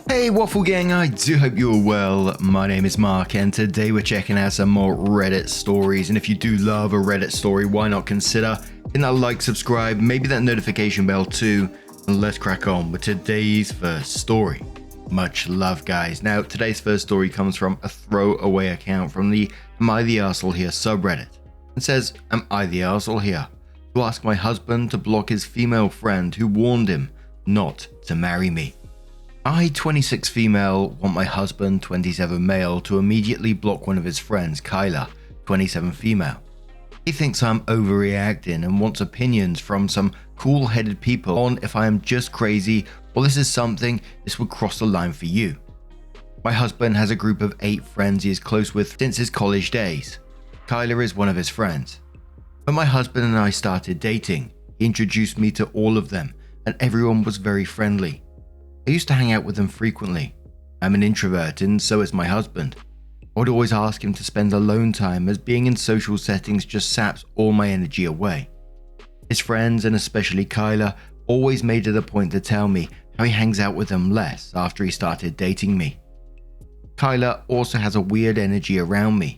Hey Waffle Gang, I do hope you're well. My name is Mark and today we're checking out some more Reddit stories, and if you do love a Reddit story, why not consider hitting that like, subscribe, maybe that notification bell too, and let's crack on with today's first story. Much love guys. Now today's first story comes from a throwaway account from the Am I the Arsehole Here subreddit. It says, Am I the Arsehole Here? To ask my husband to block his female friend who warned him not to marry me. I, 26 female, want my husband, 27 male, to immediately block one of his friends, Kyla, 27 female. He thinks I'm overreacting and wants opinions from some cool-headed people on if I am just crazy or this is something this would cross the line for you. My husband has a group of 8 friends he is close with since his college days. Kyla is one of his friends. When my husband and I started dating, he introduced me to all of them and everyone was very friendly. I used to hang out with them frequently. I'm an introvert and so is my husband. I would always ask him to spend alone time as being in social settings just saps all my energy away. His friends and especially Kyla always made it a point to tell me how he hangs out with them less after he started dating me. Kyla also has a weird energy around me.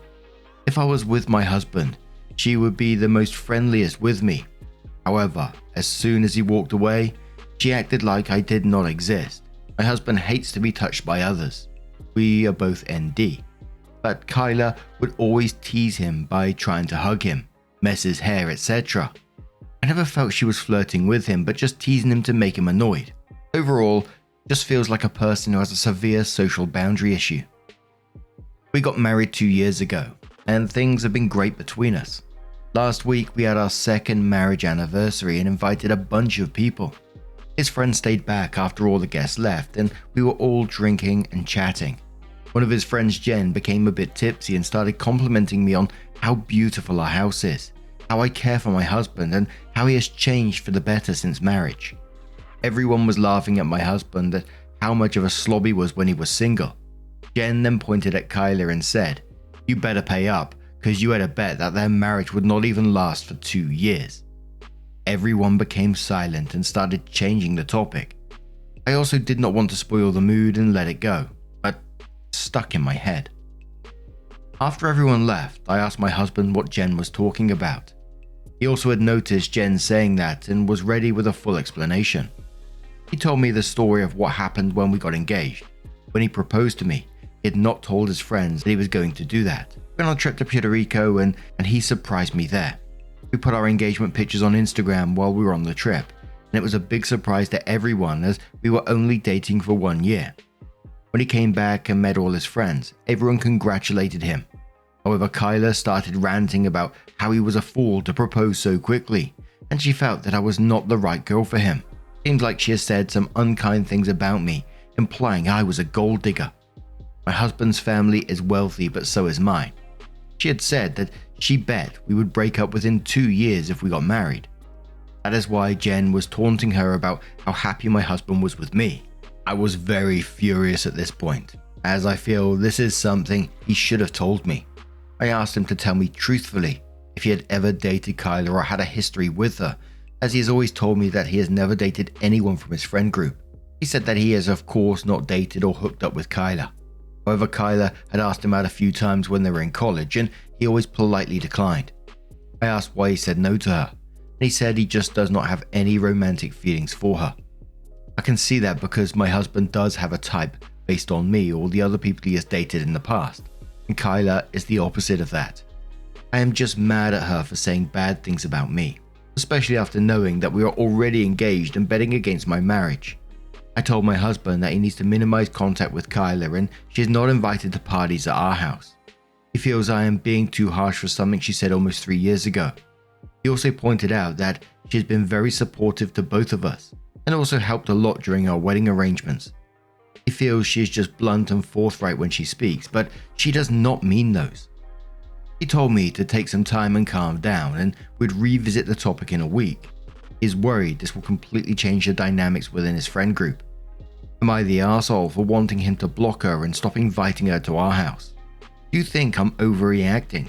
If I was with my husband, she would be the most friendliest with me. However, as soon as he walked away, she acted like I did not exist. My husband hates to be touched by others. We are both ND. But Kyla would always tease him by trying to hug him, mess his hair, etc. I never felt she was flirting with him, but just teasing him to make him annoyed. Overall, just feels like a person who has a severe social boundary issue. We got married 2 years ago, and things have been great between us. Last week we had our second marriage anniversary and invited a bunch of people. His friends stayed back after all the guests left and we were all drinking and chatting. One of his friends, Jen, became a bit tipsy and started complimenting me on how beautiful our house is, how I care for my husband and how he has changed for the better since marriage. Everyone was laughing at my husband at how much of a slob he was when he was single. Jen then pointed at Kyla and said, "You better pay up because you had a bet that their marriage would not even last for 2 years." Everyone became silent and started changing the topic. I also did not want to spoil the mood and let it go, but it stuck in my head. After everyone left, I asked my husband what Jen was talking about. He also had noticed Jen saying that and was ready with a full explanation. He told me the story of what happened when we got engaged. When he proposed to me, he had not told his friends that he was going to do that. We went on a trip to Puerto Rico and he surprised me there. We put our engagement pictures on Instagram while we were on the trip, and it was a big surprise to everyone as we were only dating for 1 year. When he came back and met all his friends, everyone congratulated him. However, Kyla started ranting about how he was a fool to propose so quickly, and she felt that I was not the right girl for him. Seems like she has said some unkind things about me, implying I was a gold digger. My husband's family is wealthy, but so is mine. She had said that she bet we would break up within 2 years if we got married. That is why Jen was taunting her about how happy my husband was with me. I was very furious at this point, as I feel this is something he should have told me. I asked him to tell me truthfully if he had ever dated Kyla or had a history with her, as he has always told me that he has never dated anyone from his friend group. He said that he has of course not dated or hooked up with Kyla. However, Kyla had asked him out a few times when they were in college and he always politely declined. I asked why he said no to her, and he said he just does not have any romantic feelings for her. I can see that because my husband does have a type based on me or the other people he has dated in the past, and Kyla is the opposite of that. I am just mad at her for saying bad things about me, especially after knowing that we are already engaged and betting against my marriage. I told my husband that he needs to minimize contact with Kyla and she is not invited to parties at our house. He feels I am being too harsh for something she said almost 3 years ago. He also pointed out that she has been very supportive to both of us and also helped a lot during our wedding arrangements. He feels she is just blunt and forthright when she speaks, but she does not mean those. He told me to take some time and calm down and we'd revisit the topic in a week. He is worried this will completely change the dynamics within his friend group. Am I the arsehole for wanting him to block her and stop inviting her to our house? Do you think I'm overreacting?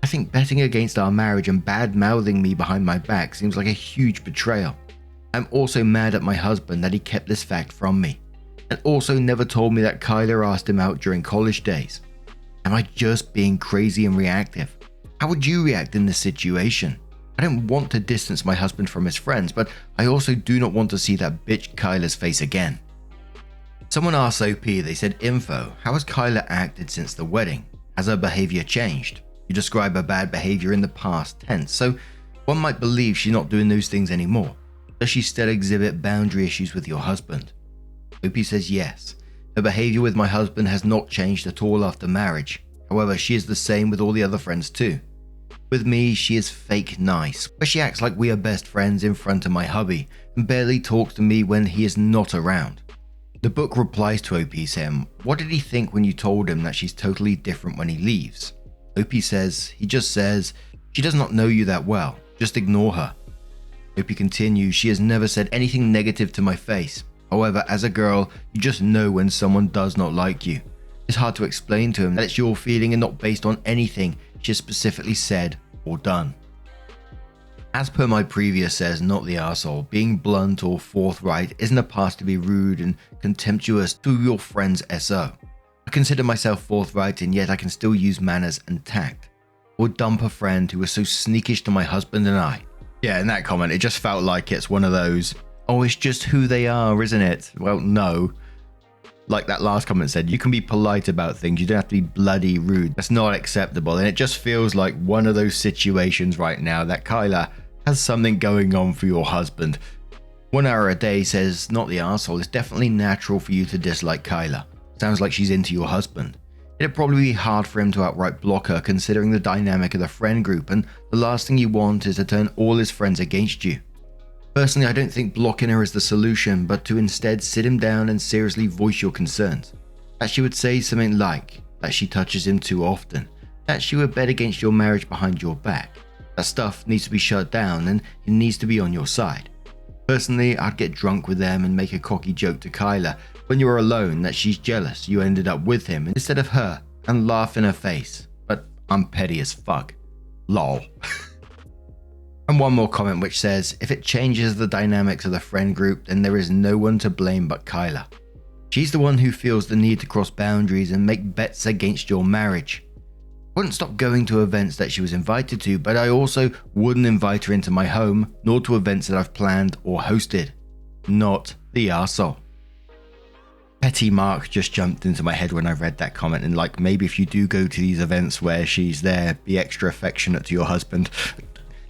I think betting against our marriage and bad-mouthing me behind my back seems like a huge betrayal. I'm also mad at my husband that he kept this fact from me. and also never told me that Kyla asked him out during college days. Am I just being crazy and reactive? How would you react in this situation? I don't want to distance my husband from his friends, but I also do not want to see that bitch Kyla's face again. Someone asked OP, they said, info, how has Kyla acted since the wedding? Has her behavior changed? You describe her bad behavior in the past tense, so one might believe she's not doing those things anymore. Does she still exhibit boundary issues with your husband? OP says yes. Her behavior with my husband has not changed at all after marriage. However, she is the same with all the other friends too. With me, she is fake nice, where she acts like we are best friends in front of my hubby and barely talks to me when he is not around. The book replies to OP saying, what did he think when you told him that she's totally different when he leaves? OP says, he just says, she does not know you that well, just ignore her. OP continues, she has never said anything negative to my face. However, as a girl, you just know when someone does not like you. It's hard to explain to him that it's your feeling and not based on anything she has specifically said or done. As per my previous says, not the arsehole, being blunt or forthright isn't a pass to be rude and contemptuous to your friend's SO. I consider myself forthright and yet I can still use manners and tact. Or dump a friend who was so sneakish to my husband and I. Yeah, in that comment, it just felt like it's one of those, oh, it's just who they are, isn't it? Well, no. Like that last comment said, you can be polite about things, you don't have to be bloody rude. That's not acceptable, and it just feels like one of those situations right now that Kyla has something going on for your husband. 1 hour a day says, not the arsehole, it's definitely natural for you to dislike Kyla. Sounds like she's into your husband. It'd probably be hard for him to outright block her considering the dynamic of the friend group, and the last thing you want is to turn all his friends against you. Personally, I don't think blocking her is the solution, but to instead sit him down and seriously voice your concerns. That she would say something like, that she touches him too often, that she would bet against your marriage behind your back. That stuff needs to be shut down and he needs to be on your side. Personally, I'd get drunk with them and make a cocky joke to Kyla when you were alone that she's jealous you ended up with him instead of her and laugh in her face. But I'm petty as fuck. Lol. And one more comment which says, if it changes the dynamics of the friend group, then there is no one to blame but Kyla. She's the one who feels the need to cross boundaries and make bets against your marriage. I wouldn't stop going to events that she was invited to, but I also wouldn't invite her into my home, nor to events that I've planned or hosted. Not the arsehole. Petty Mark just jumped into my head when I read that comment, and like, maybe if you do go to these events where she's there, be extra affectionate to your husband.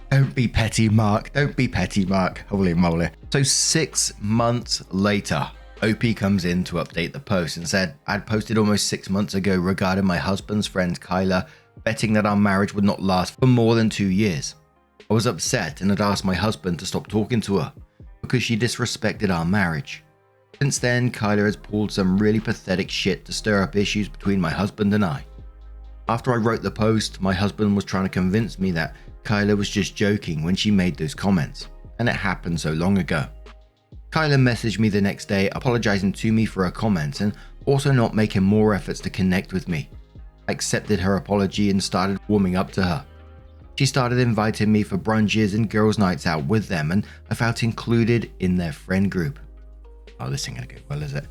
Don't be petty, Mark. Don't be petty, Mark. Holy moly. So 6 months later, OP comes in to update the post and said, I'd posted almost 6 months ago regarding my husband's friend Kyla betting that our marriage would not last for more than 2 years. I was upset and had asked my husband to stop talking to her because she disrespected our marriage. Since then, Kyla has pulled some really pathetic shit to stir up issues between my husband and I. After I wrote the post, my husband was trying to convince me that Kyla was just joking when she made those comments, and it happened so long ago. Kyla messaged me the next day apologizing to me for her comments and also not making more efforts to connect with me. I accepted her apology and started warming up to her. She started inviting me for brunches and girls' nights out with them, and I felt included in their friend group. Oh, this ain't gonna go well, is it?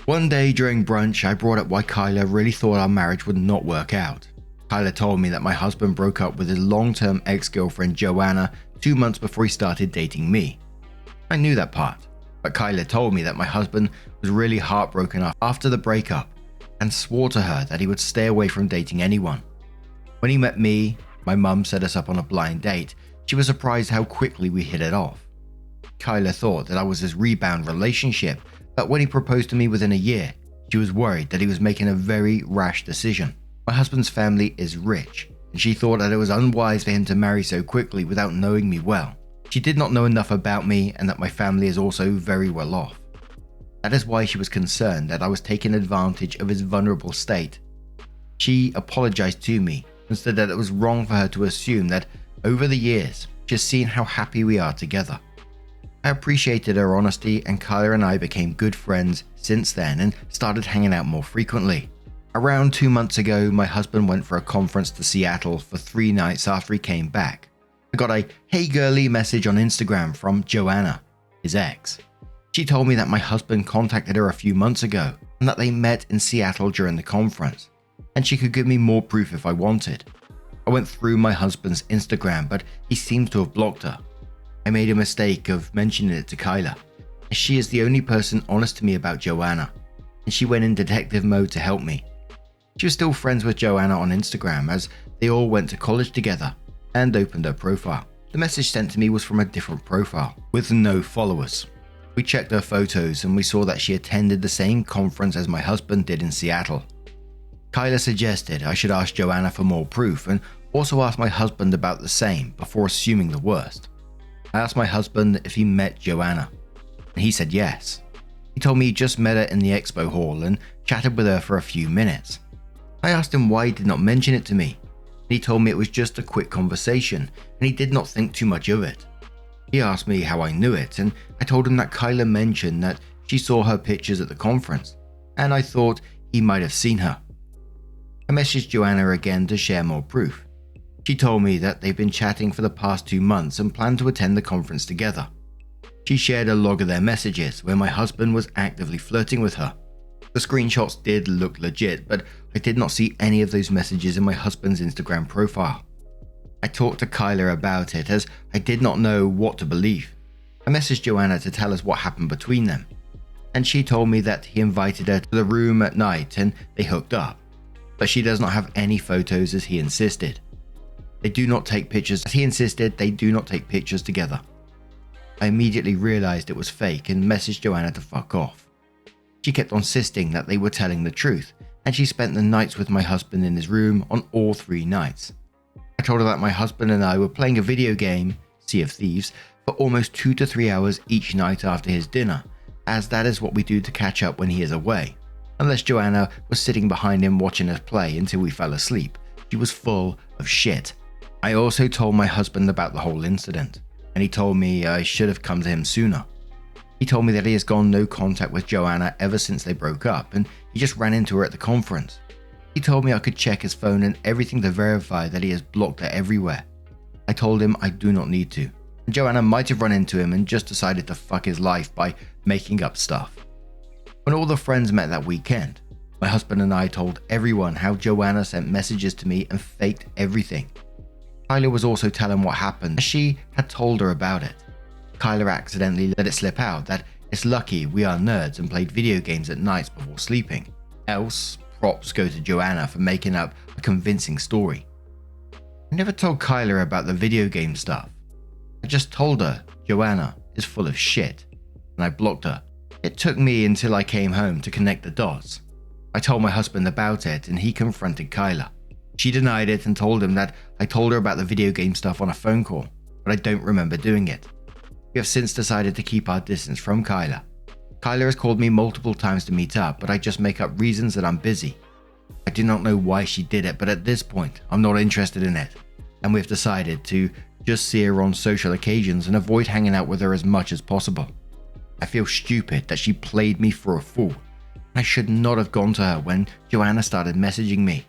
One day during brunch, I brought up why Kyla really thought our marriage would not work out. Kyla told me that my husband broke up with his long-term ex-girlfriend Joanna 2 months before he started dating me. I knew that part, but Kyla told me that my husband was really heartbroken after the breakup and swore to her that he would stay away from dating anyone. When he met me, my mum set us up on a blind date. She was surprised how quickly we hit it off. Kyla thought that I was his rebound relationship, but when he proposed to me within a year, she was worried that he was making a very rash decision. My husband's family is rich, and she thought that it was unwise for him to marry so quickly without knowing me well. She did not know enough about me and that my family is also very well off. That is why she was concerned that I was taking advantage of his vulnerable state. She apologized to me and said that it was wrong for her to assume that over the years she has seen how happy we are together. I appreciated her honesty, and Kyla and I became good friends since then and started hanging out more frequently. Around 2 months ago, my husband went for a conference to Seattle for 3 nights after he came back. I got a "Hey girly" message on Instagram from Joanna, his ex. She told me that my husband contacted her a few months ago and that they met in Seattle during the conference, and she could give me more proof if I wanted. I went through my husband's Instagram, but he seems to have blocked her. I made a mistake of mentioning it to Kyla, as she is the only person honest to me about Joanna, and she went in detective mode to help me. She was still friends with Joanna on Instagram as they all went to college together, and opened her profile. The message sent to me was from a different profile, with no followers. We checked her photos and we saw that she attended the same conference as my husband did in Seattle. Kyla suggested I should ask Joanna for more proof and also ask my husband about the same before assuming the worst. I asked my husband if he met Joanna, and he said yes. He told me he just met her in the expo hall and chatted with her for a few minutes. I asked him why he did not mention it to me, and he told me it was just a quick conversation and he did not think too much of it. He asked me how I knew it, and I told him that Kyla mentioned that she saw her pictures at the conference, and I thought he might have seen her. I messaged Joanna again to share more proof. She told me that they've been chatting for the past 2 months and plan to attend the conference together. She shared a log of their messages where my husband was actively flirting with her. The screenshots did look legit, but I did not see any of those messages in my husband's Instagram profile. I talked to Kyla about it as I did not know what to believe. I messaged Joanna to tell us what happened between them, and she told me that he invited her to the room at night and they hooked up, but she does not have any photos as he insisted. They do not take pictures as he insisted they do not take pictures together. I immediately realized it was fake and messaged Joanna to fuck off. She kept on insisting that they were telling the truth, and she spent the nights with my husband in his room on all 3 nights. I told her that my husband and I were playing a video game, Sea of Thieves, for almost 2 to 3 hours each night after his dinner, as that is what we do to catch up when he is away. Unless Joanna was sitting behind him watching us play until we fell asleep. She was full of shit. I also told my husband about the whole incident, and he told me I should have come to him sooner. He told me that he has gone no contact with Joanna ever since they broke up, and he just ran into her at the conference. He told me I could check his phone and everything to verify that he has blocked her everywhere. I told him I do not need to. And Joanna might have run into him and just decided to fuck his life by making up stuff. When all the friends met that weekend, my husband and I told everyone how Joanna sent messages to me and faked everything. Kyla was also telling what happened as she had told her about it. Kyla accidentally let it slip out that it's lucky we are nerds and played video games at nights before sleeping. Else, props go to Joanna for making up a convincing story. I never told Kyla about the video game stuff. I just told her Joanna is full of shit, and I blocked her. It took me until I came home to connect the dots. I told my husband about it and he confronted Kyla. She denied it and told him that I told her about the video game stuff on a phone call, but I don't remember doing it. We have since decided to keep our distance from Kyla. Kyla has called me multiple times to meet up, but I just make up reasons that I'm busy. I do not know why she did it, but at this point, I'm not interested in it, and we've decided to just see her on social occasions and avoid hanging out with her as much as possible. I feel stupid that she played me for a fool. I should not have gone to her when Joanna started messaging me.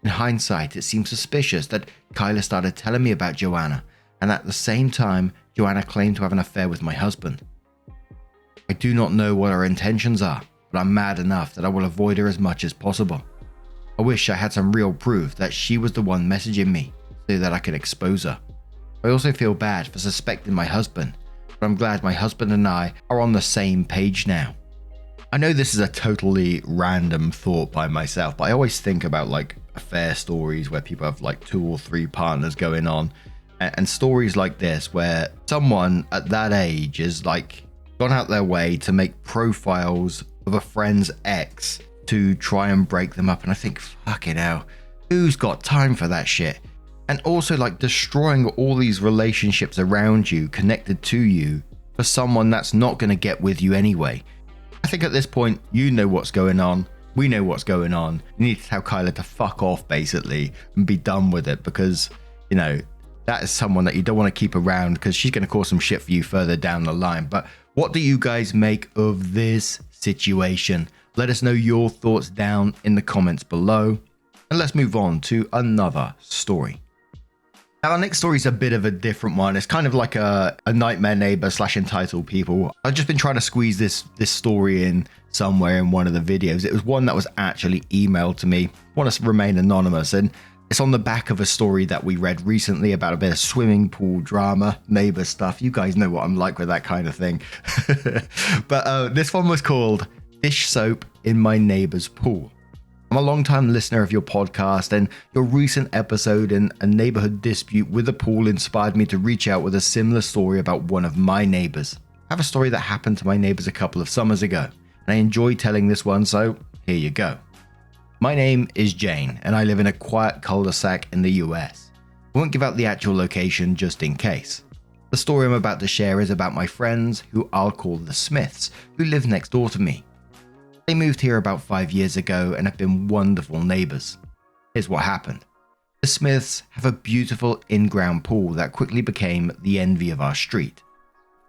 In hindsight, it seems suspicious that Kyla started telling me about Joanna, and at the same time, Joanna claimed to have an affair with my husband. I do not know what her intentions are, but I'm mad enough that I will avoid her as much as possible. I wish I had some real proof that she was the one messaging me, so that I could expose her. I also feel bad for suspecting my husband, but I'm glad my husband and I are on the same page now. I know this is a totally random thought by myself, but I always think about like affair stories where people have like 2 or 3 partners going on, and stories like this where someone at that age is like gone out their way to make profiles of a friend's ex to try and break them up. And I think, fucking hell, who's got time for that shit? And also like destroying all these relationships around you, connected to you, for someone that's not going to get with you anyway. I think at this point, you know what's going on. We know what's going on. You need to tell Kyla to fuck off, basically, and be done with it, because, you know, that is someone that you don't want to keep around because she's going to cause some shit for you further down the line. But what do you guys make of this situation? Let us know your thoughts down in the comments below. And let's move on to another story. Now, our next story is a bit of a different one. It's kind of like a nightmare neighbor / entitled people. I've just been trying to squeeze this story in somewhere in one of the videos. It was one that was actually emailed to me. I want to remain anonymous, and it's on the back of a story that we read recently about a bit of swimming pool drama, neighbor stuff. You guys know what I'm like with that kind of thing. But this one was called Dish Soap in My Neighbor's Pool. I'm a long-time listener of your podcast, and your recent episode in a neighborhood dispute with a pool inspired me to reach out with a similar story about one of my neighbors. I have a story that happened to my neighbors a couple of summers ago, and I enjoy telling this one, so here you go. My name is Jane, and I live in a quiet cul-de-sac in the US. I won't give out the actual location just in case. The story I'm about to share is about my friends, who I'll call the Smiths, who live next door to me. They moved here about 5 years ago and have been wonderful neighbors. Here's what happened. The Smiths have a beautiful in-ground pool that quickly became the envy of our street.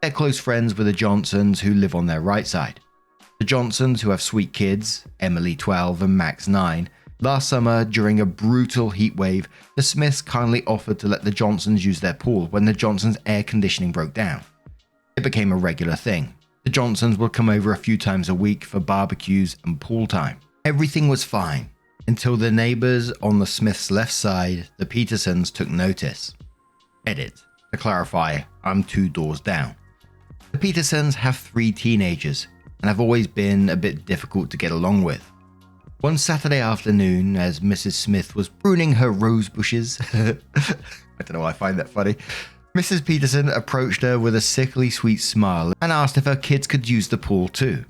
They're close friends with the Johnsons, who live on their right side. The Johnsons, who have sweet kids, Emily 12 and Max 9. Last summer, during a brutal heat wave, the Smiths kindly offered to let the Johnsons use their pool when the Johnsons' air conditioning broke down. It became a regular thing. The Johnsons would come over a few times a week for barbecues and pool time. Everything was fine until the neighbors on the Smiths' left side, the Petersons, took notice. Edit. To clarify, I'm 2 doors down. The Petersons have 3 teenagers and have always been a bit difficult to get along with. One Saturday afternoon, as Mrs. Smith was pruning her rose bushes, I don't know why I find that funny, Mrs. Peterson approached her with a sickly sweet smile and asked if her kids could use the pool too.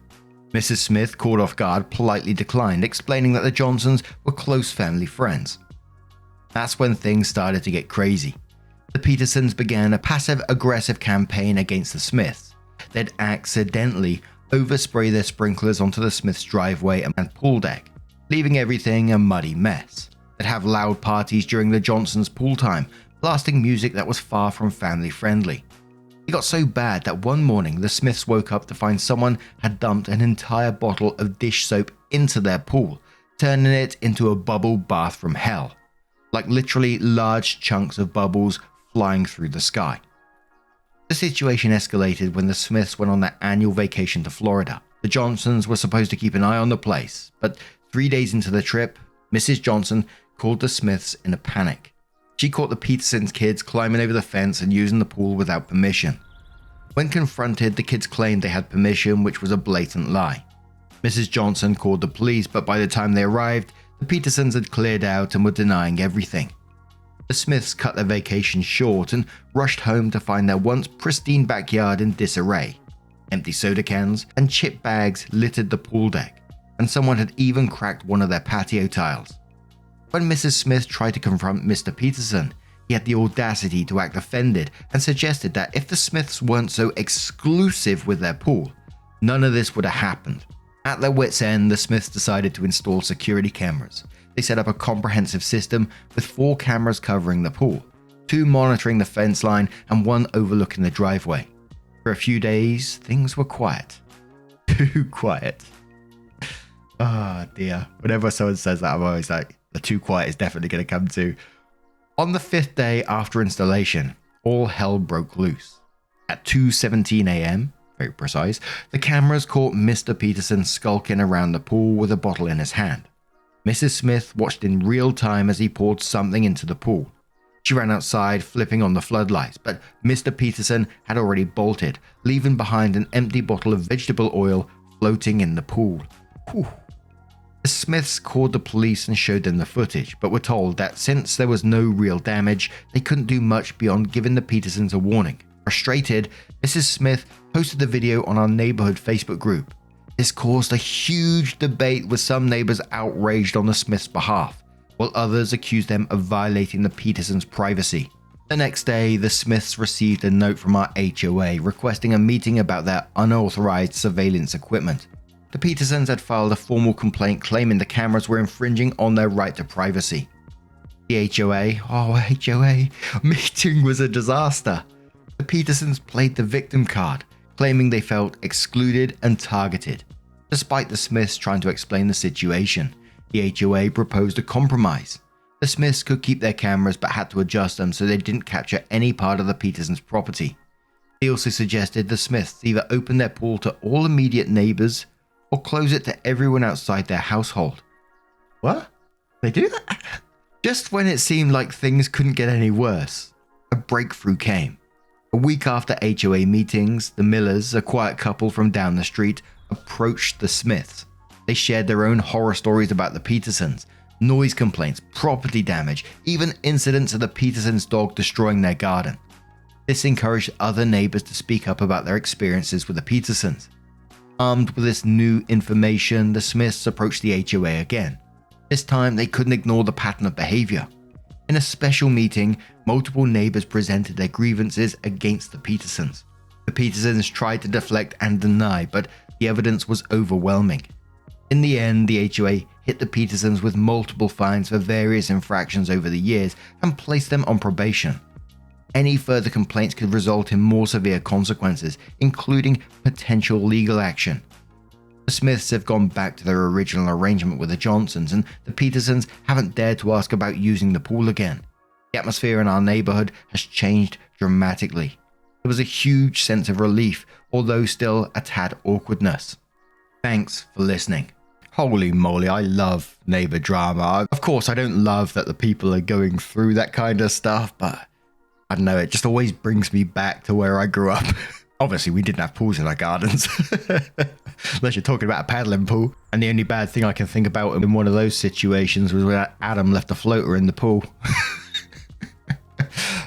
Mrs. Smith, caught off guard, politely declined, explaining that the Johnsons were close family friends. That's when things started to get crazy. The Petersons began a passive-aggressive campaign against the Smiths. They'd accidentally overspray their sprinklers onto the Smiths' driveway and pool deck, leaving everything a muddy mess. They'd have loud parties during the Johnsons' pool time, blasting music that was far from family friendly. It got so bad that one morning the Smiths woke up to find someone had dumped an entire bottle of dish soap into their pool, turning it into a bubble bath from hell. Like literally large chunks of bubbles flying through the sky. The situation escalated when the Smiths went on their annual vacation to Florida. The Johnsons were supposed to keep an eye on the place, but 3 days into the trip, Mrs. Johnson called the Smiths in a panic. She caught the Petersons kids climbing over the fence and using the pool without permission. When confronted, the kids claimed they had permission, which was a blatant lie. Mrs. Johnson called the police, but by the time they arrived, the Petersons had cleared out and were denying everything. The Smiths cut their vacation short and rushed home to find their once pristine backyard in disarray. Empty soda cans and chip bags littered the pool deck, and someone had even cracked one of their patio tiles. When Mrs. Smith tried to confront Mr. Peterson, he had the audacity to act offended and suggested that if the Smiths weren't so exclusive with their pool, none of this would have happened. At their wits' end, the Smiths decided to install security cameras. They set up a comprehensive system with 4 cameras covering the pool, 2 monitoring the fence line and 1 overlooking the driveway. For a few days, things were quiet. Too quiet. Oh dear. Whenever someone says that, I'm always like, the too quiet is definitely going to come to. On the 5th day after installation, all hell broke loose. At 2:17 a.m., very precise, the cameras caught Mr. Peterson skulking around the pool with a bottle in his hand. Mrs. Smith watched in real time as he poured something into the pool. She ran outside, flipping on the floodlights, but Mr. Peterson had already bolted, leaving behind an empty bottle of vegetable oil floating in the pool. Whew. The Smiths called the police and showed them the footage, but were told that since there was no real damage, they couldn't do much beyond giving the Petersons a warning. Frustrated, Mrs. Smith posted the video on our neighborhood Facebook group. This caused a huge debate, with some neighbors outraged on the Smiths' behalf, while others accused them of violating the Petersons' privacy. The next day, the Smiths received a note from our HOA requesting a meeting about their unauthorized surveillance equipment. The Petersons had filed a formal complaint claiming the cameras were infringing on their right to privacy. The HOA meeting was a disaster. The Petersons played the victim card, claiming they felt excluded and targeted. Despite the Smiths trying to explain the situation, the HOA proposed a compromise. The Smiths could keep their cameras but had to adjust them so they didn't capture any part of the Petersons' property. They also suggested the Smiths either open their pool to all immediate neighbors or close it to everyone outside their household. What? They do that? Just when it seemed like things couldn't get any worse, a breakthrough came. A week after HOA meetings, the Millers, a quiet couple from down the street, approached the Smiths. They shared their own horror stories about the Petersons, noise complaints, property damage, even incidents of the Petersons' dog destroying their garden. This encouraged other neighbors to speak up about their experiences with the Petersons. Armed with this new information, the Smiths approached the HOA again. This time, they couldn't ignore the pattern of behavior. In a special meeting, multiple neighbors presented their grievances against the Petersons. The Petersons tried to deflect and deny, but the evidence was overwhelming. In the end, the HOA hit the Petersons with multiple fines for various infractions over the years and placed them on probation. Any further complaints could result in more severe consequences, including potential legal action. The Smiths have gone back to their original arrangement with the Johnsons, and the Petersons haven't dared to ask about using the pool again. The atmosphere in our neighborhood has changed dramatically. There was a huge sense of relief, although still a tad awkwardness. Thanks for listening. Holy moly, I love neighbor drama. Of course, I don't love that the people are going through that kind of stuff, but I don't know, it just always brings me back to where I grew up. Obviously, we didn't have pools in our gardens, unless you're talking about a paddling pool. And the only bad thing I can think about in one of those situations was when Adam left a floater in the pool.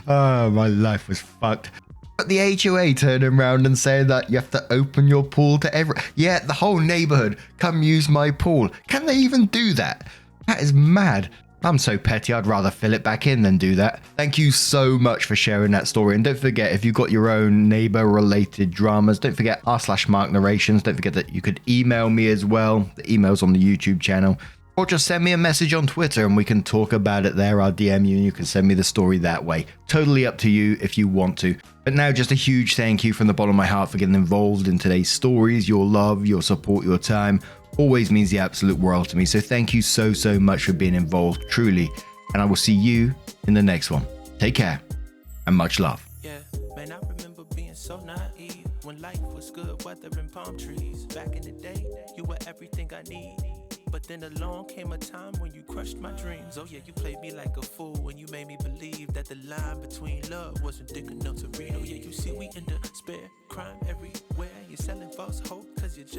Oh, my life was fucked. But the HOA turning around and saying that you have to open your pool to everyone. Yeah, the whole neighborhood, come use my pool. Can they even do that? That is mad. I'm so petty, I'd rather fill it back in than do that. Thank you so much for sharing that story. And don't forget, if you've got your own neighbor-related dramas, don't forget r/Mark Narrations. Don't forget that you could email me as well. The email's on the YouTube channel. Or just send me a message on Twitter and we can talk about it there. I'll DM you and you can send me the story that way. Totally up to you if you want to. But now just a huge thank you from the bottom of my heart for getting involved in today's stories. Your love, your support, your time always means the absolute world to me. So thank you so much for being involved, truly. And I will see you in the next one. Take care and much love. Yeah, man, I remember being so naive when life was good, weather and palm trees. Back in the day, you were everything I need. But then along came a time when you crushed my dreams. Oh yeah, you played me like a fool when you made me believe that the line between love wasn't thick enough to read. Oh yeah, you see we in the spare crime everywhere. You're selling false hope cause you're just